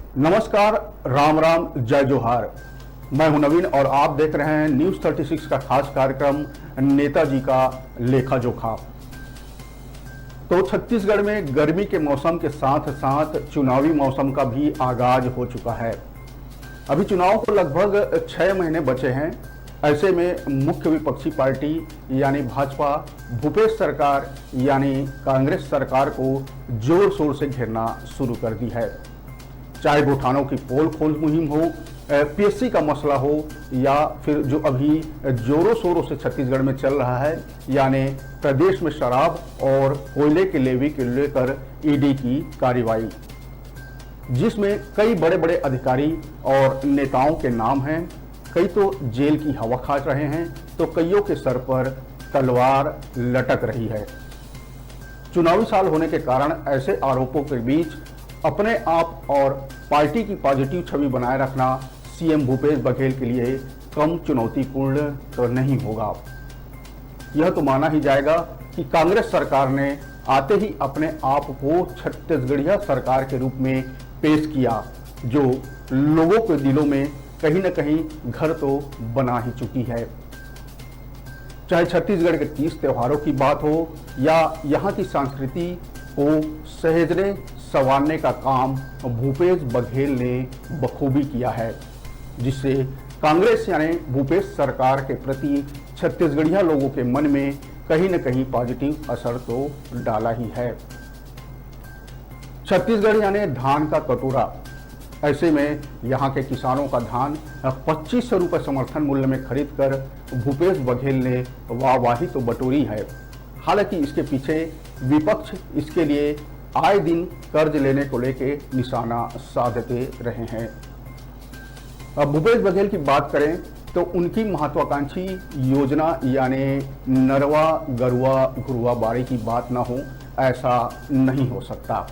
नमस्कार, राम राम, जय जोहार। मैं हूं नवीन और आप देख रहे हैं न्यूज 36 का खास कार्यक्रम नेताजी का लेखा जोखा। तो छत्तीसगढ़ में गर्मी के मौसम के साथ साथ चुनावी मौसम का भी आगाज हो चुका है। अभी चुनाव को लगभग 6 महीने बचे हैं। ऐसे में मुख्य विपक्षी पार्टी यानी भाजपा भूपेश सरकार यानी कांग्रेस सरकार को जोर शोर से घेरना शुरू कर दी है। चाहे गोठानों की पोल खोज मुहिम हो, पीएससी का मसला हो, या फिर जो अभी जोरों शोरों से छत्तीसगढ़ में चल रहा है यानी प्रदेश में शराब और कोयले के लेवी को लेकर ईडी की कार्रवाई, जिसमें कई बड़े बड़े अधिकारी और नेताओं के नाम हैं। कई तो जेल की हवा खा रहे हैं तो कईयों के सर पर तलवार लटक रही है। चुनावी साल होने के कारण ऐसे आरोपों के बीच अपने आप और पार्टी की पॉजिटिव छवि बनाए रखना सीएम भूपेश बघेल के लिए कम चुनौतीपूर्ण तो नहीं होगा। यह तो माना ही जाएगा कि कांग्रेस सरकार ने आते ही अपने आप को छत्तीसगढ़िया सरकार के रूप में पेश किया, जो लोगों के दिलों में कहीं न कहीं घर तो बना ही चुकी है। चाहे छत्तीसगढ़ के 30 त्योहारों की बात हो या यहाँ की संस्कृति को सहेजने संवारने का काम भूपेश बघेल ने बखूबी किया है, जिससे कांग्रेस यानी भूपेश सरकार के प्रति छत्तीसगढ़िया लोगों के मन में कहीं न कहीं पॉजिटिव असर तो डाला ही है। छत्तीसगढ़ यानी धान का कटोरा। ऐसे में यहाँ के किसानों का धान 2500 रुपये समर्थन मूल्य में खरीद कर भूपेश बघेल ने वाहवाही तो बटोरी है। हालांकि इसके पीछे विपक्ष इसके लिए आए दिन कर्ज लेने को लेके निशाना साधते रहे हैं। अब भूपेश बघेल की बात करें तो उनकी महत्वाकांक्षी योजना यानी नरवा गरुआ घुरुआ बाड़ी की बात ना हो, ऐसा नहीं हो सकता।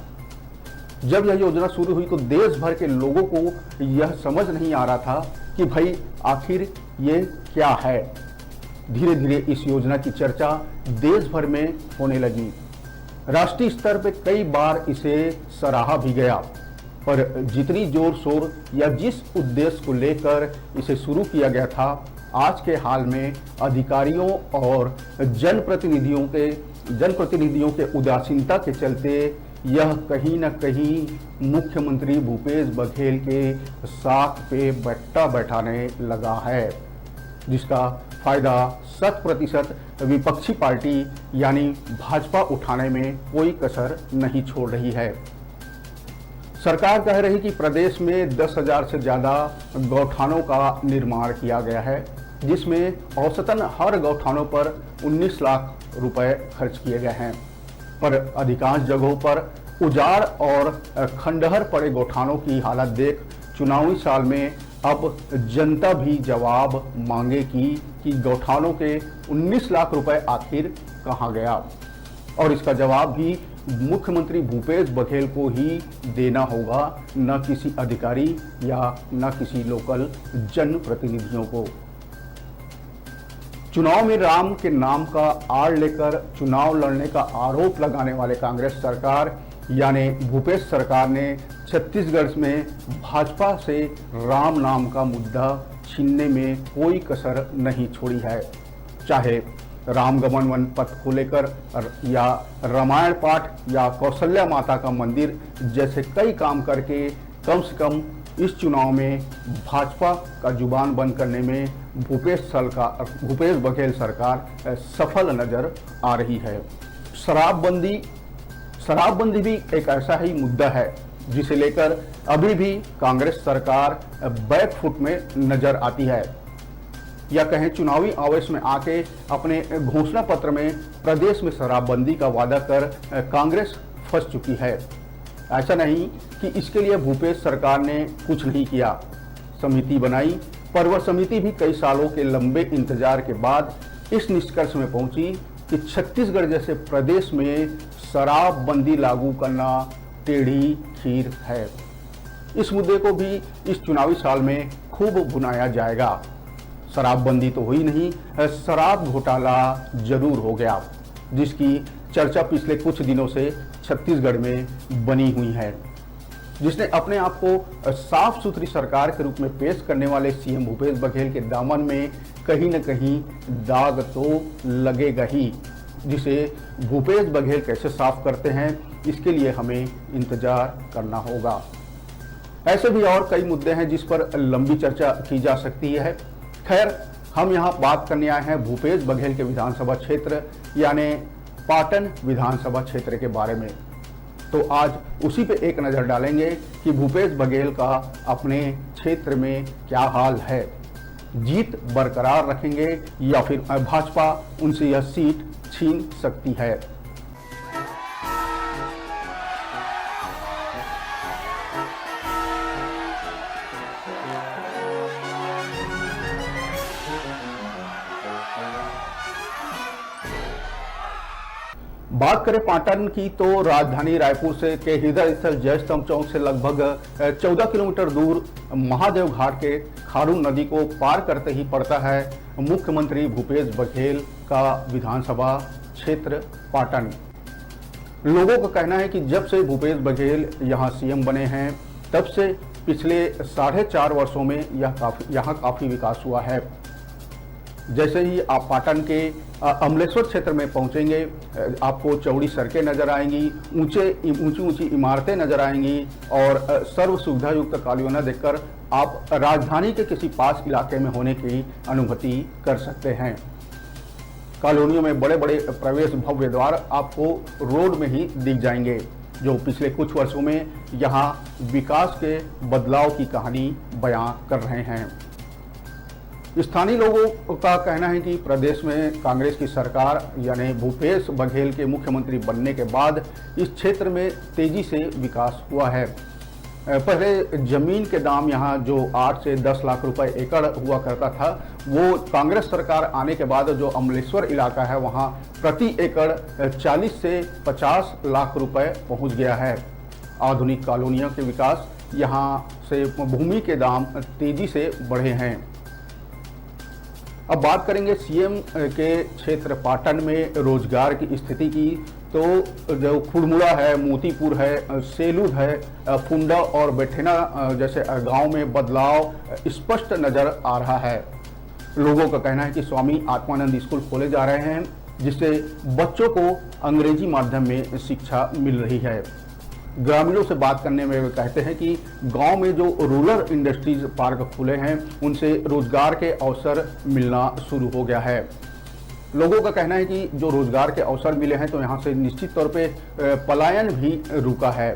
जब यह योजना शुरू हुई तो देश भर के लोगों को यह समझ नहीं आ रहा था कि भाई आखिर ये क्या है। धीरे धीरे इस योजना की चर्चा देश भर में होने लगी। राष्ट्रीय स्तर पर कई बार इसे सराहा भी गया, पर जितनी जोर शोर या जिस उद्देश्य को लेकर इसे शुरू किया गया था, आज के हाल में अधिकारियों और जनप्रतिनिधियों के उदासीनता के चलते यह कहीं न कहीं मुख्यमंत्री भूपेश बघेल के साथ पे बट्टा बैठाने लगा है, जिसका फायदा 100% विपक्षी पार्टी यानी भाजपा उठाने में कोई कसर नहीं छोड़ रही है। सरकार कह रही कि प्रदेश में 10,000 से ज़्यादा गौठानों का निर्माण किया गया है, जिसमें औसतन हर गौठानों पर 19 लाख रुपए खर्च किए गए हैं। पर अधिकांश जगहों पर उजाड़ और खंडहर पड़े गौठानों की हालत देख चुनावी साल में अब जनता भी जवाब मांगेगी कि गौठानों के 19 लाख रुपए आखिर कहां गया, और इसका जवाब भी मुख्यमंत्री भूपेश बघेल को ही देना होगा, न किसी अधिकारी या न किसी लोकल जनप्रतिनिधियों को। चुनाव में राम के नाम का आड़ लेकर चुनाव लड़ने का आरोप लगाने वाले कांग्रेस सरकार यानी भूपेश सरकार ने छत्तीसगढ़ में भाजपा से राम नाम का मुद्दा छीनने में कोई कसर नहीं छोड़ी है। चाहे रामगमन वन पथ को लेकर या रामायण पाठ या कौशल्या माता का मंदिर जैसे कई काम करके कम से कम इस चुनाव में भाजपा का जुबान बंद करने में भूपेश बघेल सरकार सफल नजर आ रही है। शराबबंदी भी एक ऐसा ही मुद्दा है जिसे लेकर अभी भी कांग्रेस सरकार बैकफुट में नजर आती है, या कहें चुनावी आवेश में आके अपने घोषणा पत्र में प्रदेश में शराबबंदी का वादा कर कांग्रेस फंस चुकी है। ऐसा नहीं कि इसके लिए भूपेश सरकार ने कुछ नहीं किया। समिति बनाई, पर वह समिति भी कई सालों के लंबे इंतजार के बाद इस निष्कर्ष में पहुंची कि छत्तीसगढ़ जैसे प्रदेश में शराबबंदी लागू करना टेढ़ी खीर है। इस मुद्दे को भी इस चुनावी साल में खूब भुनाया जाएगा। शराबबंदी तो हुई नहीं, शराब घोटाला जरूर हो गया, जिसकी चर्चा पिछले कुछ दिनों से छत्तीसगढ़ में बनी हुई है। जिसने अपने आप को साफ सुथरी सरकार के रूप में पेश करने वाले सीएम भूपेश बघेल के दामन में कहीं न कहीं दाग तो लगेगा ही, जिसे भूपेश बघेल कैसे साफ करते हैं इसके लिए हमें इंतजार करना होगा। ऐसे भी और कई मुद्दे हैं जिस पर लंबी चर्चा की जा सकती है। खैर, हम यहाँ बात करने आए हैं भूपेश बघेल के विधानसभा क्षेत्र यानी पाटन विधानसभा क्षेत्र के बारे में। तो आज उसी पे एक नज़र डालेंगे कि भूपेश बघेल का अपने क्षेत्र में क्या हाल है। जीत बरकरार रखेंगे या फिर भाजपा उनसे यह सीट छीन सकती है। बात करें पाटन की तो राजधानी रायपुर से के हृदय स्थल जय स्तंभ चौक से लगभग 14 किलोमीटर दूर महादेव घाट के खारून नदी को पार करते ही पड़ता है मुख्यमंत्री भूपेश बघेल का विधानसभा क्षेत्र पाटन। लोगों का कहना है कि जब से भूपेश बघेल यहां सीएम बने हैं तब से पिछले 4.5 वर्षों में यहाँ काफी विकास हुआ है। जैसे ही आप पाटन के अमलेश्वर क्षेत्र में पहुंचेंगे, आपको चौड़ी सड़कें नजर आएंगी, ऊंची इमारतें नजर आएंगी और सर्व सुविधा युक्त कॉलोनियां देखकर आप राजधानी के किसी पास इलाके में होने की अनुभूति कर सकते हैं। कॉलोनियों में बड़े बड़े प्रवेश भव्य द्वार आपको रोड में ही दिख जाएंगे, जो पिछले कुछ वर्षों में यहाँ विकास के बदलाव की कहानी बयां कर रहे हैं। स्थानीय लोगों का कहना है कि प्रदेश में कांग्रेस की सरकार यानी भूपेश बघेल के मुख्यमंत्री बनने के बाद इस क्षेत्र में तेजी से विकास हुआ है। पहले जमीन के दाम यहाँ जो 8 से 10 लाख रुपए एकड़ हुआ करता था, वो कांग्रेस सरकार आने के बाद जो अमलेश्वर इलाका है वहाँ प्रति एकड़ 40 से 50 लाख रुपए पहुँच गया है। आधुनिक कॉलोनियों के विकास यहाँ से भूमि के दाम तेजी से बढ़े हैं। अब बात करेंगे सीएम के क्षेत्र पाटन में रोजगार की स्थिति की। तो जो खुड़मुड़ा है, मोतीपुर है, सेलूद है, फुंडा और बेठेना जैसे गांव में बदलाव स्पष्ट नजर आ रहा है। लोगों का कहना है कि स्वामी आत्मानंद स्कूल खोले जा रहे हैं, जिससे बच्चों को अंग्रेजी माध्यम में शिक्षा मिल रही है। ग्रामीणों से बात करने में वे कहते हैं कि गांव में जो रूरल इंडस्ट्रीज पार्क खुले हैं उनसे रोजगार के अवसर मिलना शुरू हो गया है। लोगों का कहना है कि जो रोजगार के अवसर मिले हैं तो यहां से निश्चित तौर पे पलायन भी रुका है।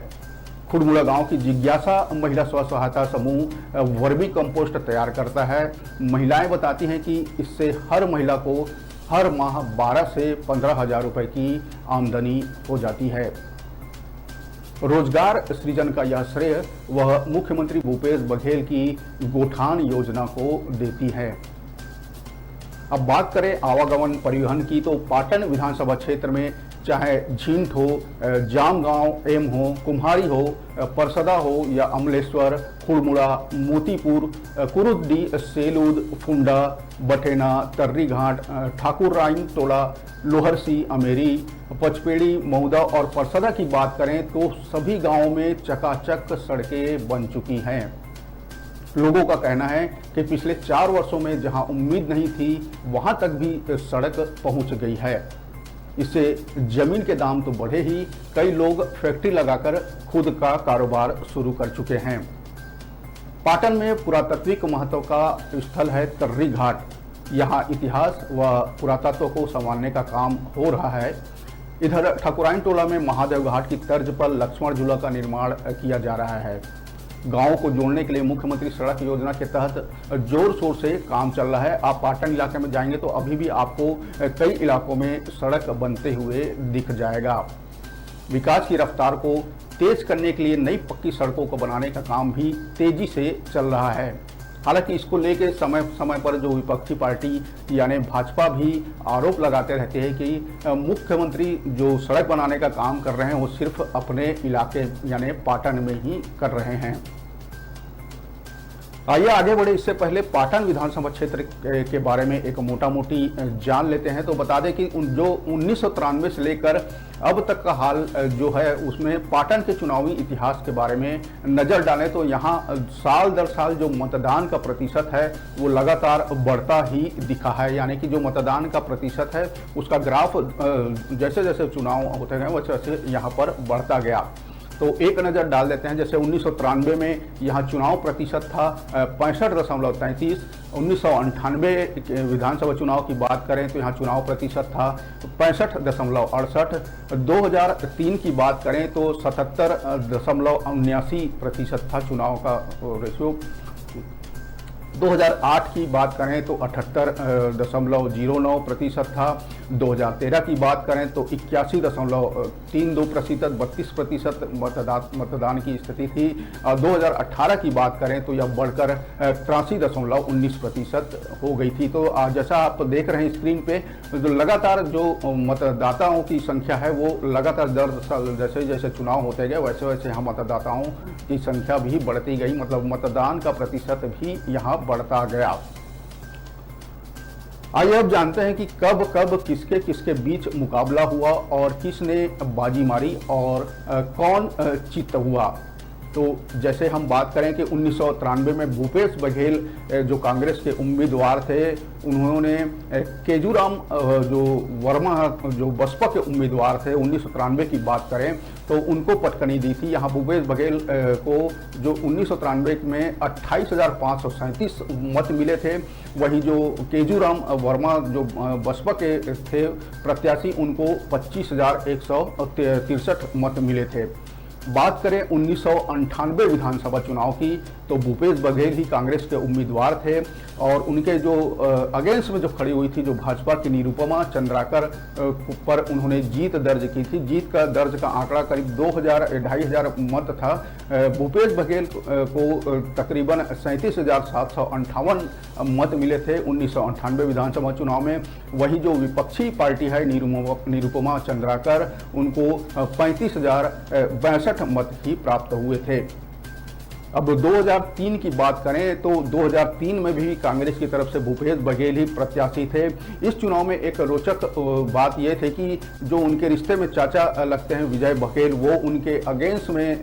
खुड़मुड़ा गांव की जिज्ञासा महिला स्व सहायता समूह वर्मी कंपोस्ट तैयार करता है। महिलाएं बताती हैं कि इससे हर महिला को हर माह 12 से 15 हजार रुपए की आमदनी हो जाती है। रोजगार सृजन का यह श्रेय वह मुख्यमंत्री भूपेश बघेल की गोठान योजना को देती है। अब बात करें आवागमन परिवहन की तो पाटन विधानसभा क्षेत्र में चाहे झींट हो, जामगांव एम हो, कुम्हारी हो, परसदा हो या अमलेश्वर, खुड़मुड़ा, मोतीपुर, कुरुद्दी, सेलूद, फुंडा, बठेना, तर्री घाट, ठाकुर राइन टोला, लोहरसी, अमेरी, पचपेड़ी, महुदा और परसदा की बात करें तो सभी गांवों में चकाचक सड़कें बन चुकी हैं। लोगों का कहना है कि पिछले 4 वर्षों में जहां उम्मीद नहीं थी वहां तक भी सड़क पहुंच गई है। इससे जमीन के दाम तो बढ़े ही, कई लोग फैक्ट्री लगाकर खुद का कारोबार शुरू कर चुके हैं। पाटन में पुरातात्विक महत्व का स्थल है तर्री घाट। यहाँ इतिहास व पुरातत्व को संभालने का काम हो रहा है। इधर ठाकुराइन टोला में महादेव घाट की तर्ज पर लक्ष्मण झूला का निर्माण किया जा रहा है। गांव को जोड़ने के लिए मुख्यमंत्री सड़क योजना के तहत जोर शोर से काम चल रहा है। आप पाटन इलाके में जाएंगे तो अभी भी आपको कई इलाकों में सड़क बनते हुए दिख जाएगा। विकास की रफ्तार को तेज करने के लिए नई पक्की सड़कों को बनाने का काम भी तेजी से चल रहा है। हालांकि इसको लेकर समय समय पर जो विपक्षी पार्टी यानी भाजपा भी आरोप लगाते रहते हैं कि मुख्यमंत्री जो सड़क बनाने का काम कर रहे हैं वो सिर्फ अपने इलाके यानी पाटन में ही कर रहे हैं। आइए आगे बढ़े, इससे पहले पाटन विधानसभा क्षेत्र के बारे में एक मोटा मोटी जान लेते हैं। तो बता दें कि जो 1993 से लेकर अब तक का हाल जो है उसमें पाटन के चुनावी इतिहास के बारे में नज़र डालें तो यहाँ साल दर साल जो मतदान का प्रतिशत है वो लगातार बढ़ता ही दिखा है। यानी कि जो मतदान का प्रतिशत है उसका ग्राफ जैसे जैसे चुनाव होते गए वैसे वैसे यहाँ पर बढ़ता गया। तो एक नज़र डाल देते हैं। जैसे 1993 में यहाँ चुनाव प्रतिशत था 65.33। 1998 विधानसभा चुनाव की बात करें तो यहाँ चुनाव प्रतिशत था 65.68। 2003 की बात करें तो 77.79% था चुनाव का रेशियो। 2008 की बात करें तो 78.09% था। 2013 की बात करें तो 81.32%, 32% मतदान की स्थिति थी। और 2018 की बात करें तो यह बढ़कर 83.19% हो गई थी। तो जैसा आप देख रहे हैं स्क्रीन पे, जो लगातार जो मतदाताओं की संख्या है वो लगातार जैसे जैसे चुनाव होते गए वैसे वैसे यहाँ मतदाताओं की संख्या भी बढ़ती गई, मतलब मतदान का प्रतिशत भी यहाँ बढ़ता गया। आइए अब जानते हैं कि कब कब किसके किसके बीच मुकाबला हुआ और किसने बाजी मारी और कौन चित हुआ। तो जैसे हम बात करें कि 1993 में भूपेश बघेल जो कांग्रेस के उम्मीदवार थे, उन्होंने केजूराम जो वर्मा जो बसपा के उम्मीदवार थे 1993 की बात करें तो उनको पटकनी दी थी। यहाँ भूपेश बघेल को जो 1993 में 28,537 मत मिले थे, वही जो केजूराम वर्मा जो बसपा के थे प्रत्याशी उनको 25,163 मत मिले थे। बात करें 1998 विधानसभा चुनाव की तो भूपेश बघेल ही कांग्रेस के उम्मीदवार थे और उनके जो अगेंस्ट में जो खड़ी हुई थी जो भाजपा की निरुपमा चंद्राकर पर उन्होंने जीत दर्ज की थी। जीत का दर्ज का आंकड़ा करीब 2,000-2,500 मत था। भूपेश बघेल को तकरीबन 37,758 मत मिले थे 1998 विधानसभा चुनाव में। वही जो विपक्षी पार्टी है निरुपमा चंद्राकर, उनको 35,062 मत ही प्राप्त हुए थे। अब 2003 की बात करें तो 2003 में भी कांग्रेस की तरफ से भूपेश बघेल ही प्रत्याशी थे। इस चुनाव में एक रोचक बात यह थी कि जो उनके रिश्ते में चाचा लगते हैं विजय बघेल, वो उनके अगेंस्ट में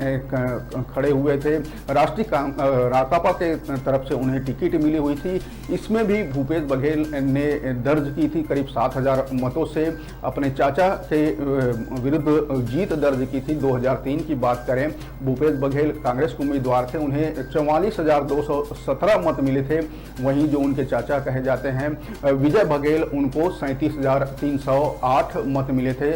खड़े हुए थे। राष्ट्रीय राकापा के तरफ से उन्हें टिकट मिली हुई थी। इसमें भी भूपेश बघेल ने दर्ज की थी करीब 7,000 मतों से अपने चाचा के विरुद्ध जीत दर्ज की थी। 2003 की बात करें, भूपेश बघेल कांग्रेस के उम्मीदवार थे, उन्हें 44,217 मत मिले थे। वहीं जो उनके चाचा कहे जाते हैं विजय बघेल, उनको 37,308 मत मिले थे।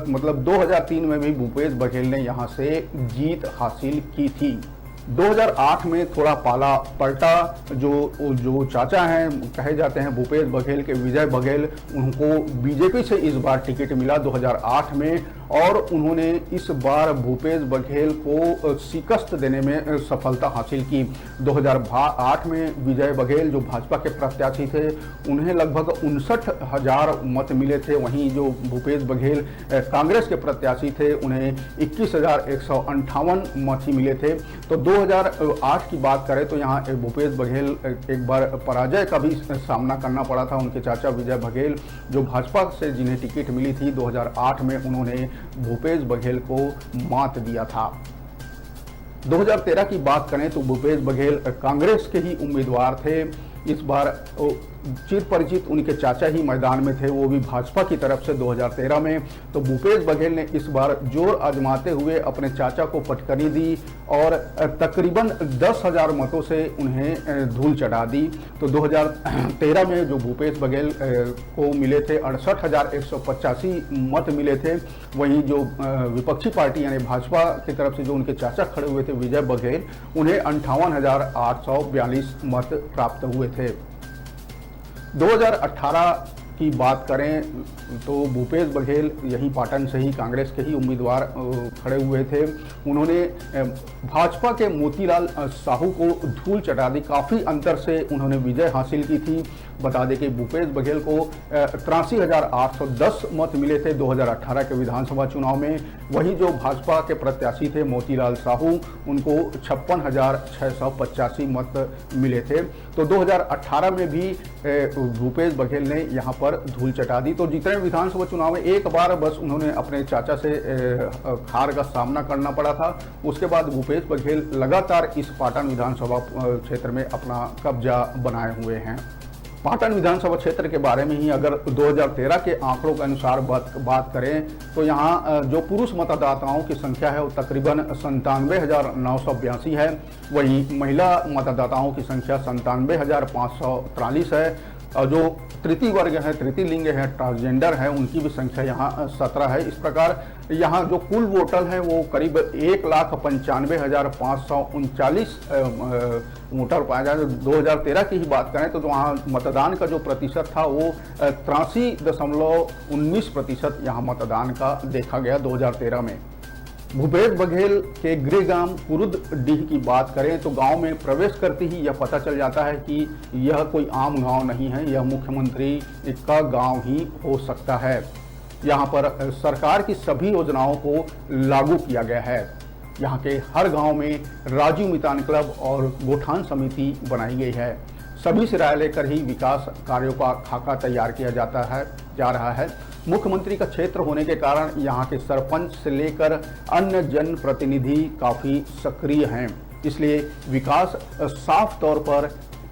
मतलब 2003 में भी भूपेश बघेल ने यहां से जीत हासिल की थी। 2008 में थोड़ा पाला पलटा। जो चाचा हैं कहे जाते हैं भूपेश बघेल के विजय बघेल, उनको बीजेपी से इस बार टिकट मिला 2008 में और उन्होंने इस बार भूपेश बघेल को शिकस्त देने में सफलता हासिल की। 2008 में विजय बघेल जो भाजपा के प्रत्याशी थे, उन्हें लगभग 59,000 मत मिले थे। वहीं जो भूपेश बघेल कांग्रेस के प्रत्याशी थे, उन्हें 21,158 मत ही मिले थे। तो 2008 की बात करें तो यहाँ भूपेश बघेल एक बार पराजय का भी सामना करना पड़ा था। उनके चाचा विजय बघेल जो भाजपा से जिन्हें टिकट मिली थी 2008 में, उन्होंने भूपेश बघेल को मात दिया था। 2013 की बात करें तो भूपेश बघेल कांग्रेस के ही उम्मीदवार थे। इस बार चिर परिचित उनके चाचा ही मैदान में थे, वो भी भाजपा की तरफ से 2013 में। तो भूपेश बघेल ने इस बार जोर आजमाते हुए अपने चाचा को पटकनी दी और तकरीबन 10,000 मतों से उन्हें धूल चढ़ा दी। तो 2013 में जो भूपेश बघेल को मिले थे 68,185 मत मिले थे। वहीं जो विपक्षी पार्टी यानी भाजपा की तरफ से जो उनके चाचा खड़े हुए थे विजय बघेल, उन्हें 58,842 मत प्राप्त हुए थे। 2018 की बात करें तो भूपेश बघेल यही पाटन से ही कांग्रेस के ही उम्मीदवार खड़े हुए थे। उन्होंने भाजपा के मोतीलाल साहू को धूल चटा दी, काफ़ी अंतर से उन्होंने विजय हासिल की थी। बता दें कि भूपेश बघेल को 83,810 मत मिले थे 2018 के विधानसभा चुनाव में। वही जो भाजपा के प्रत्याशी थे मोतीलाल साहू, उनको 56,685 मत मिले थे। तो 2018 में भी भूपेश बघेल ने यहाँ पर धूल चटा दी। तो जितने विधानसभा चुनाव में एक बार बस उन्होंने अपने चाचा से हार का सामना करना पड़ा था। उसके बाद भूपेश बघेल लगातार इस पाटन विधानसभा क्षेत्र में अपना कब्जा बनाए हुए हैं। पाटन विधानसभा क्षेत्र के बारे में ही अगर 2013 के आंकड़ों के अनुसार बात करें तो यहाँ जो पुरुष मतदाताओं की संख्या है वो तकरीबन 97,982 है। वहीं महिला मतदाताओं की संख्या 97,543 है। और जो तृतीय वर्ग है, तृतीय लिंग है, ट्रांसजेंडर है, उनकी भी संख्या यहाँ 17 है। इस प्रकार यहाँ जो कुल वोटर हैं वो करीब 1,95,539 वोटर पाया जाए। 2013 की ही बात करें तो वहाँ मतदान का जो प्रतिशत था वो 83.19% यहाँ मतदान का देखा गया 2013 में। भूपेश बघेल के गृहग्राम कुरुदडीह की बात करें तो गांव में प्रवेश करते ही यह पता चल जाता है कि यह कोई आम गांव नहीं है, यह मुख्यमंत्री का गांव ही हो सकता है। यहां पर सरकार की सभी योजनाओं को लागू किया गया है। यहां के हर गांव में राजीव मितान क्लब और गोठान समिति बनाई गई है। सभी से राय लेकर ही विकास कार्यों का खाका तैयार किया जा रहा है। मुख्यमंत्री का क्षेत्र होने के कारण यहाँ के सरपंच से लेकर अन्य जनप्रतिनिधि काफ़ी सक्रिय हैं। इसलिए विकास साफ तौर पर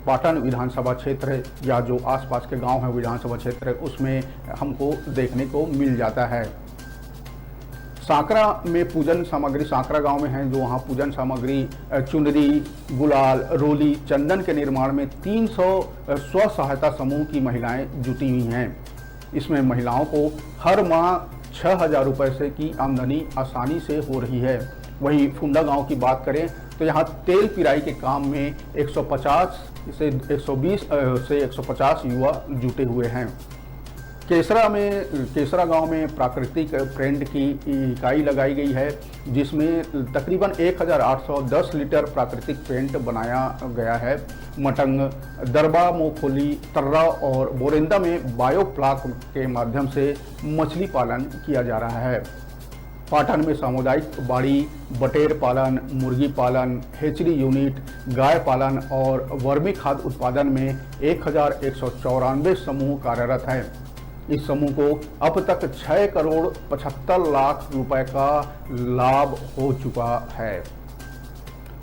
पाटन विधानसभा क्षेत्र या जो आसपास के गांव हैं विधानसभा क्षेत्र उसमें हमको देखने को मिल जाता है। सांकरा में पूजन सामग्री, सांकरा गांव में है जो वहाँ पूजन सामग्री चुनरी, गुलाल, रोली, चंदन के निर्माण में 300 स्व सहायता समूह की महिलाएं जुटी हुई हैं। इसमें महिलाओं को हर माह 6,000 रुपये से की आमदनी आसानी से हो रही है। वहीं फुंडा गांव की बात करें तो यहाँ तेल पिराई के काम में 150 से 150 युवा जुटे हुए हैं। केसरा गांव में प्राकृतिक पेंट की इकाई लगाई गई है जिसमें तकरीबन 1,810 लीटर प्राकृतिक पेंट बनाया गया है। मटंग, दरबा, मोखोली, तर्रा और बोरेंदा में बायोप्लाक के माध्यम से मछली पालन किया जा रहा है। पाटन में सामुदायिक बाड़ी, बटेर पालन, मुर्गी पालन, हेचरी यूनिट, गाय पालन और वर्मी खाद उत्पादन में 1,194 समूह कार्यरत हैं। इस समूह को अब तक 6,75,00,000 रुपए का लाभ हो चुका है।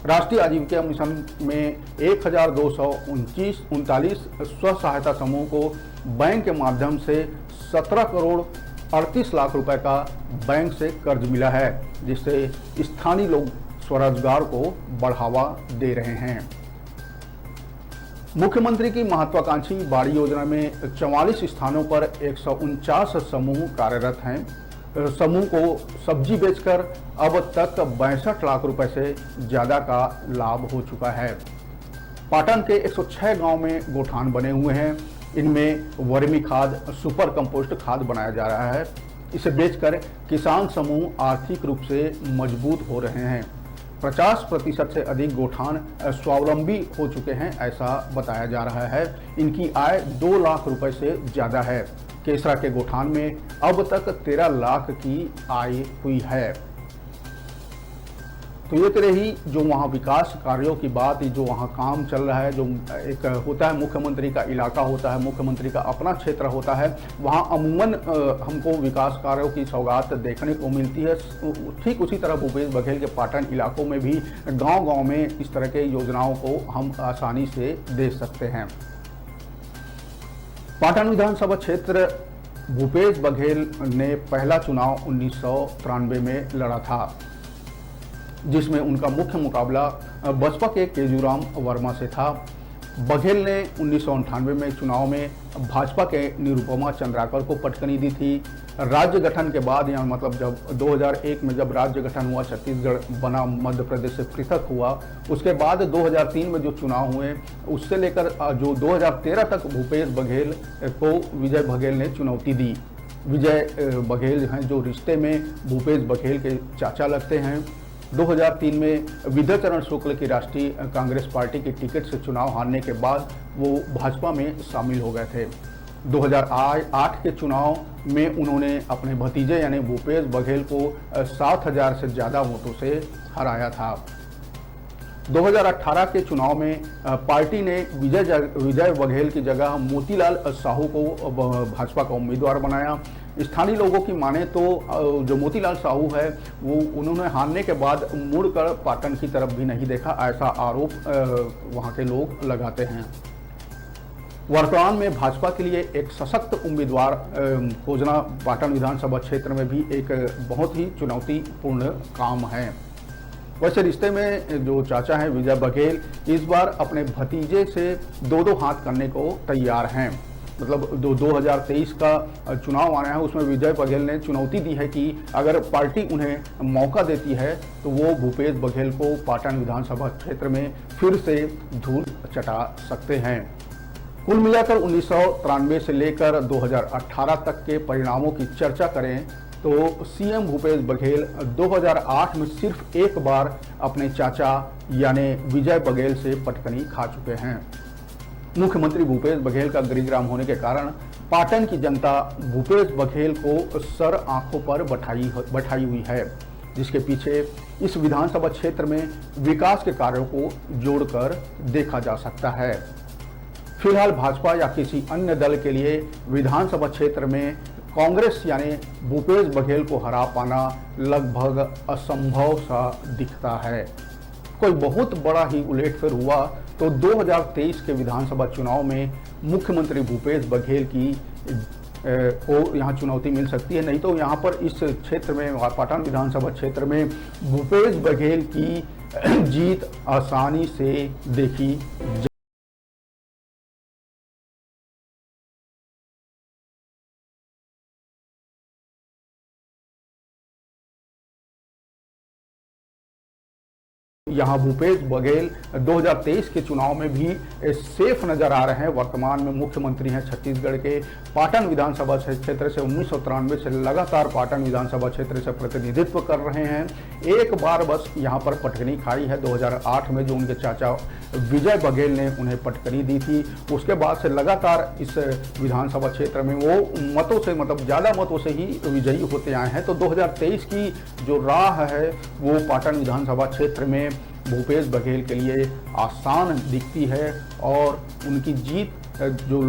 राष्ट्रीय आजीविका मिशन में 1,239 स्व सहायता समूह को बैंक के माध्यम से 17,38,00,000 रुपए का बैंक से कर्ज मिला है, जिससे स्थानीय लोग स्वरोजगार को बढ़ावा दे रहे हैं। मुख्यमंत्री की महत्वाकांक्षी बाड़ी योजना में 44 स्थानों पर 149 समूह कार्यरत हैं। समूह को सब्जी बेचकर अब तक 62 लाख रुपए से ज़्यादा का लाभ हो चुका है। पाटन के 106 गांव में गोठान बने हुए हैं। इनमें वर्मी खाद, सुपर कंपोस्ट खाद बनाया जा रहा है। इसे बेचकर किसान समूह आर्थिक रूप से मजबूत हो रहे हैं। 50% से अधिक गोठान स्वावलंबी हो चुके हैं, ऐसा बताया जा रहा है। इनकी आय 2 लाख रुपए से ज़्यादा है। केसरा के गोठान में अब तक 13 लाख की आय हुई है। तो ये तरह ही जो वहाँ विकास कार्यों की बात, जो वहाँ काम चल रहा है, जो एक होता है मुख्यमंत्री का इलाका होता है, मुख्यमंत्री का अपना क्षेत्र होता है, वहाँ अमूमन हमको विकास कार्यों की सौगात देखने को मिलती है। ठीक उसी तरह भूपेश बघेल के पाटन इलाकों में भी गांव-गांव में इस तरह के योजनाओं को हम आसानी से दे सकते हैं। पाटन विधानसभा क्षेत्र भूपेश बघेल ने पहला चुनाव 1993 में लड़ा था, जिसमें उनका मुख्य मुकाबला बसपा के केजूराम वर्मा से था। बघेल ने 1998 में चुनाव में भाजपा के निरुपमा चंद्राकर को पटकनी दी थी। राज्य गठन के बाद, यहाँ मतलब जब 2001 में जब राज्य गठन हुआ, छत्तीसगढ़ बना, मध्य प्रदेश से पृथक हुआ, उसके बाद 2003 में जो चुनाव हुए उससे लेकर जो 2013 तक भूपेश बघेल को विजय बघेल ने चुनौती दी। विजय बघेल हैं जो रिश्ते में भूपेश बघेल के चाचा लगते हैं। 2003 में विद्या चरण शुक्ल की राष्ट्रीय कांग्रेस पार्टी की टिकट से चुनाव हारने के बाद वो भाजपा में शामिल हो गए थे। 2008 के चुनाव में उन्होंने अपने भतीजे यानी भूपेश बघेल को 7,000 से ज़्यादा वोटों से हराया था। 2018 के चुनाव में पार्टी ने विजय बघेल की जगह मोतीलाल साहू को भाजपा का उम्मीदवार बनाया। स्थानीय लोगों की माने तो जो मोतीलाल साहू है वो उन्होंने हारने के बाद मुड़कर पाटन की तरफ भी नहीं देखा, ऐसा आरोप वहाँ के लोग लगाते हैं। वर्तमान में भाजपा के लिए एक सशक्त उम्मीदवार खोजना पाटन विधानसभा क्षेत्र में भी एक बहुत ही चुनौतीपूर्ण काम है। वैसे रिश्ते में जो चाचा हैं विजय बघेल इस बार अपने भतीजे से दो हाथ करने को तैयार हैं। मतलब 2023 का चुनाव आना है, उसमें विजय बघेल ने चुनौती दी है कि अगर पार्टी उन्हें मौका देती है तो वो भूपेश बघेल को पाटन विधानसभा क्षेत्र में फिर से धूल चटा सकते हैं। कुल मिलाकर 1993 से लेकर 2018 तक के परिणामों की चर्चा करें तो सीएम भूपेश बघेल 2008 में सिर्फ एक बार अपने चाचा यानी विजय बघेल से पटकनी खा चुके हैं। मुख्यमंत्री भूपेश बघेल का गृहग्राम होने के कारण पाटन की जनता भूपेश बघेल को सर आंखों पर बैठाई हुई है, जिसके पीछे इस विधानसभा क्षेत्र में विकास के कार्यों को जोड़कर देखा जा सकता है। फिलहाल भाजपा या किसी अन्य दल के लिए विधानसभा क्षेत्र में कांग्रेस यानी भूपेश बघेल को हरा पाना लगभग असंभव सा दिखता है। कोई बहुत बड़ा ही उलटफेर हुआ तो 2023 के विधानसभा चुनाव में मुख्यमंत्री भूपेश बघेल की को यहाँ चुनौती मिल सकती है। नहीं तो यहाँ पर इस क्षेत्र में पाटन विधानसभा क्षेत्र में भूपेश बघेल की जीत आसानी से देखी यहाँ भूपेश बघेल 2023 के चुनाव में भी सेफ नजर आ रहे हैं। वर्तमान में मुख्यमंत्री हैं छत्तीसगढ़ के। पाटन विधानसभा क्षेत्र से 1993 से लगातार पाटन विधानसभा क्षेत्र से प्रतिनिधित्व कर रहे हैं। एक बार बस यहाँ पर पटकनी खाई है 2008 में, जो उनके चाचा विजय बघेल ने उन्हें पटकनी दी थी। उसके बाद से लगातार इस विधानसभा क्षेत्र में वो मतों से मतलब ज़्यादा मतों से ही विजयी होते आए हैं। तो 2023 की जो राह है वो पाटन विधानसभा क्षेत्र में भूपेश बघेल के लिए आसान दिखती है और उनकी जीत जो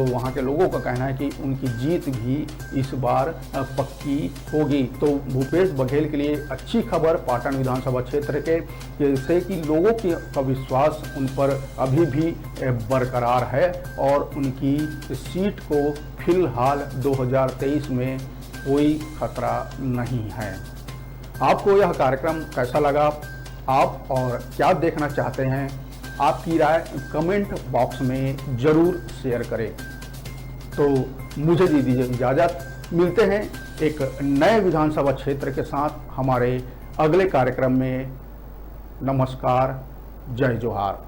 वहाँ के लोगों का कहना है कि उनकी जीत भी इस बार पक्की होगी। तो भूपेश बघेल के लिए अच्छी खबर पाटन विधानसभा क्षेत्र के जैसे कि लोगों का विश्वास उन पर अभी भी बरकरार है और उनकी सीट को फिलहाल 2023 में कोई खतरा नहीं है। आपको यह कार्यक्रम कैसा लगा, आप और क्या देखना चाहते हैं, आपकी राय कमेंट बॉक्स में जरूर शेयर करें। तो मुझे दीजिए इजाज़त, मिलते हैं एक नए विधानसभा क्षेत्र के साथ हमारे अगले कार्यक्रम में। नमस्कार, जय जोहार।